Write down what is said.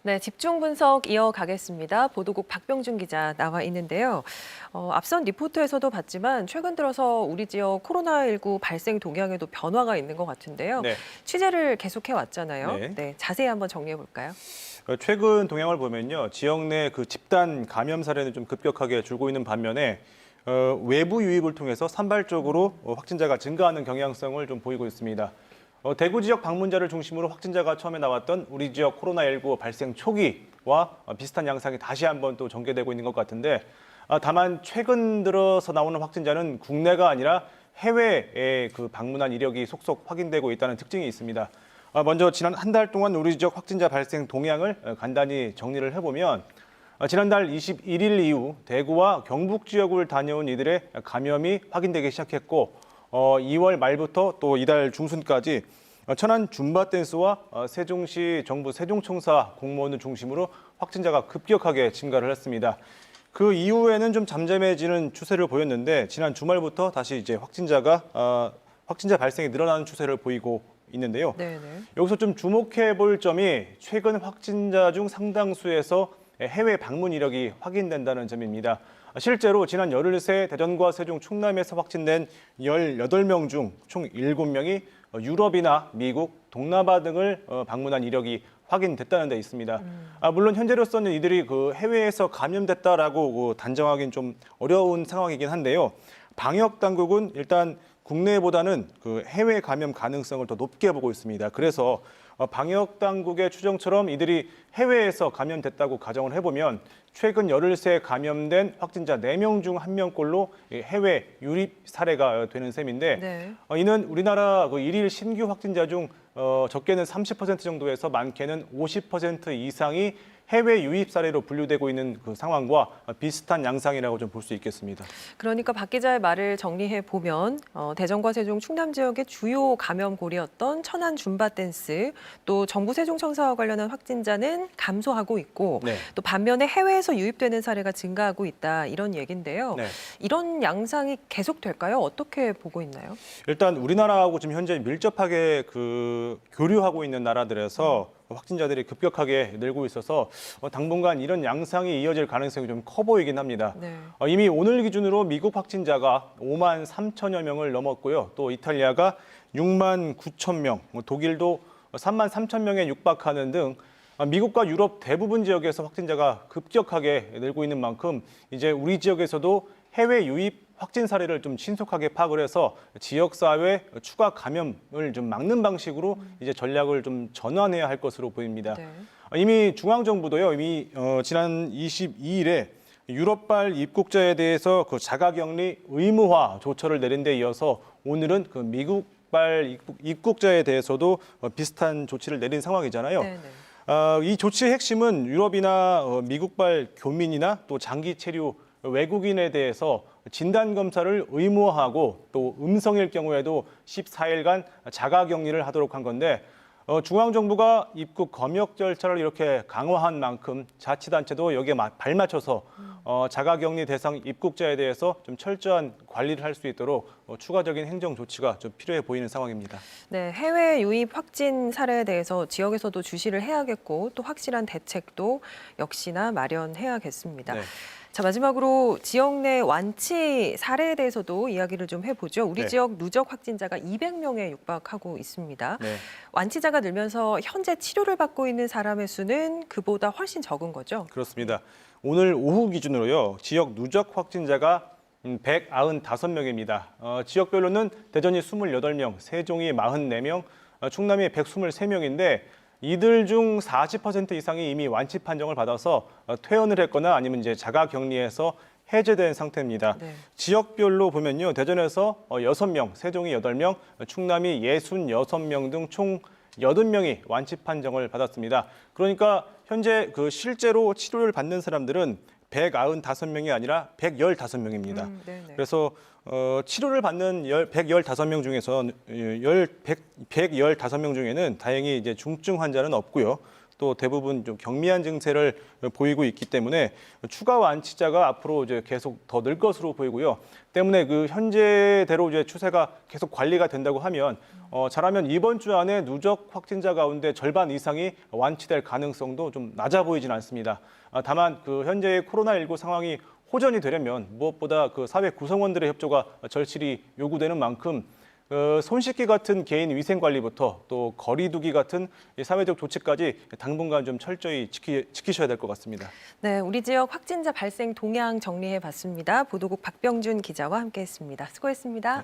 네, 집중 분석 이어가겠습니다. 보도국 박병준 기자 나와 있는데요. 앞선 리포트에서도 봤지만 최근 들어서 우리 지역 코로나19 발생 동향에도 변화가 있는 것 같은데요. 네. 취재를 계속해 왔잖아요. 네. 네, 자세히 한번 정리해 볼까요? 최근 동향을 보면요, 지역 내 그 집단 감염 사례는 좀 급격하게 줄고 있는 반면에 외부 유입을 통해서 산발적으로 확진자가 증가하는 경향성을 좀 보이고 있습니다. 대구 지역 방문자를 중심으로 확진자가 처음에 나왔던 우리 지역 코로나19 발생 초기와 비슷한 양상이 다시 한번 또 전개되고 있는 것 같은데, 다만 최근 들어서 나오는 확진자는 국내가 아니라 해외에 그 방문한 이력이 속속 확인되고 있다는 특징이 있습니다. 먼저 지난 한 달 동안 우리 지역 확진자 발생 동향을 간단히 정리를 해보면, 지난달 21일 이후 대구와 경북 지역을 다녀온 이들의 감염이 확인되기 시작했고, 2월 말부터 또 이달 중순까지 천안 줌바댄스와 세종시 정부 세종청사 공무원을 중심으로 확진자가 급격하게 증가를 했습니다. 그 이후에는 좀 잠잠해지는 추세를 보였는데, 지난 주말부터 다시 이제 확진자 발생이 늘어나는 추세를 보이고 있는데요. 네네. 여기서 좀 주목해 볼 점이 최근 확진자 중 상당수에서 해외 방문 이력이 확인된다는 점입니다. 실제로 지난 열흘 새 대전과 세종, 충남에서 확진된 18명 중 총 7명이 유럽이나 미국, 동남아 등을 방문한 이력이 확인됐다는 데 있습니다. 물론 현재로서는 이들이 그 해외에서 감염됐다라고 단정하기는 좀 어려운 상황이긴 한데요. 방역 당국은 일단 국내보다는 그 해외 감염 가능성을 더 높게 보고 있습니다. 그래서 방역 당국의 추정처럼 이들이 해외에서 감염됐다고 가정을 해보면 최근 열흘 새 감염된 확진자 4명 중 1명꼴로 해외 유입 사례가 되는 셈인데, 네. 이는 우리나라 그 일일 신규 확진자 중 적게는 30% 정도에서 많게는 50% 이상이 해외 유입 사례로 분류되고 있는 그 상황과 비슷한 양상이라고 좀 볼 수 있겠습니다. 그러니까 박 기자의 말을 정리해 보면 대전과 세종, 충남 지역의 주요 감염고리였던 천안 줌바댄스, 또 정부 세종청사와 관련한 확진자는 감소하고 있고, 네. 또 반면에 해외에서 유입되는 사례가 증가하고 있다, 이런 얘기인데요. 네. 이런 양상이 계속될까요? 어떻게 보고 있나요? 일단 우리나라하고 지금 현재 밀접하게 그 교류하고 있는 나라들에서 확진자들이 급격하게 늘고 있어서 당분간 이런 양상이 이어질 가능성이 좀 커 보이긴 합니다. 네. 이미 오늘 기준으로 미국 확진자가 5만 3천여 명을 넘었고요. 또 이탈리아가 6만 9천 명, 독일도 3만 3천 명에 육박하는 등 미국과 유럽 대부분 지역에서 확진자가 급격하게 늘고 있는 만큼 이제 우리 지역에서도 해외 유입 확진 사례를 좀 신속하게 파악을 해서 지역사회 추가 감염을 좀 막는 방식으로 이제 전략을 좀 전환해야 할 것으로 보입니다. 네. 이미 중앙정부도요, 이미 지난 22일에 유럽발 입국자에 대해서 그 자가격리 의무화 조처를 내린 데 이어서 오늘은 그 미국발 입국자에 대해서도 비슷한 조치를 내린 상황이잖아요. 네네. 이 조치의 핵심은 유럽이나 미국발 교민이나 또 장기 체류 외국인에 대해서 진단검사를 의무화하고 또 음성일 경우에도 14일간 자가격리를 하도록 한 건데, 중앙정부가 입국 검역 절차를 이렇게 강화한 만큼 자치단체도 여기에 발맞춰서 자가격리 대상 입국자에 대해서 좀 철저한 관리를 할 수 있도록 추가적인 행정 조치가 좀 필요해 보이는 상황입니다. 네, 해외 유입 확진 사례에 대해서 지역에서도 주시를 해야겠고, 또 확실한 대책도 역시나 마련해야겠습니다. 네. 자, 마지막으로 지역 내 완치 사례에 대해서도 이야기를 좀 해보죠. 우리 네. 지역 누적 확진자가 200명에 육박하고 있습니다. 네. 완치자가 늘면서 현재 치료를 받고 있는 사람의 수는 그보다 훨씬 적은 거죠? 그렇습니다. 오늘 오후 기준으로요, 지역 누적 확진자가 195명입니다. 지역별로는 대전이 28명, 세종이 44명, 충남이 123명인데 이들 중 40% 이상이 이미 완치 판정을 받아서 퇴원을 했거나 아니면 이제 자가격리에서 해제된 상태입니다. 네. 지역별로 보면요, 대전에서 6명, 세종이 8명, 충남이 66명 등 총 80명이 완치 판정을 받았습니다. 그러니까 현재 그 실제로 치료를 받는 사람들은 195명이 아니라 115명입니다. 그래서 치료를 받는 115명 중에서 115명 중에는 다행히 이제 중증 환자는 없고요. 또 대부분 좀 경미한 증세를 보이고 있기 때문에 추가 완치자가 앞으로 이제 계속 더 늘 것으로 보이고요. 때문에 그 현재대로 이제 추세가 계속 관리가 된다고 하면 잘하면 이번 주 안에 누적 확진자 가운데 절반 이상이 완치될 가능성도 좀 낮아 보이진 않습니다. 다만 그 현재의 코로나19 상황이 호전이 되려면 무엇보다 그 사회 구성원들의 협조가 절실히 요구되는 만큼 손 씻기 같은 개인 위생 관리부터 또 거리 두기 같은 이 사회적 조치까지 당분간 좀 철저히 지키셔야 될 것 같습니다. 네, 우리 지역 확진자 발생 동향 정리해 봤습니다. 보도국 박병준 기자와 함께했습니다. 수고했습니다.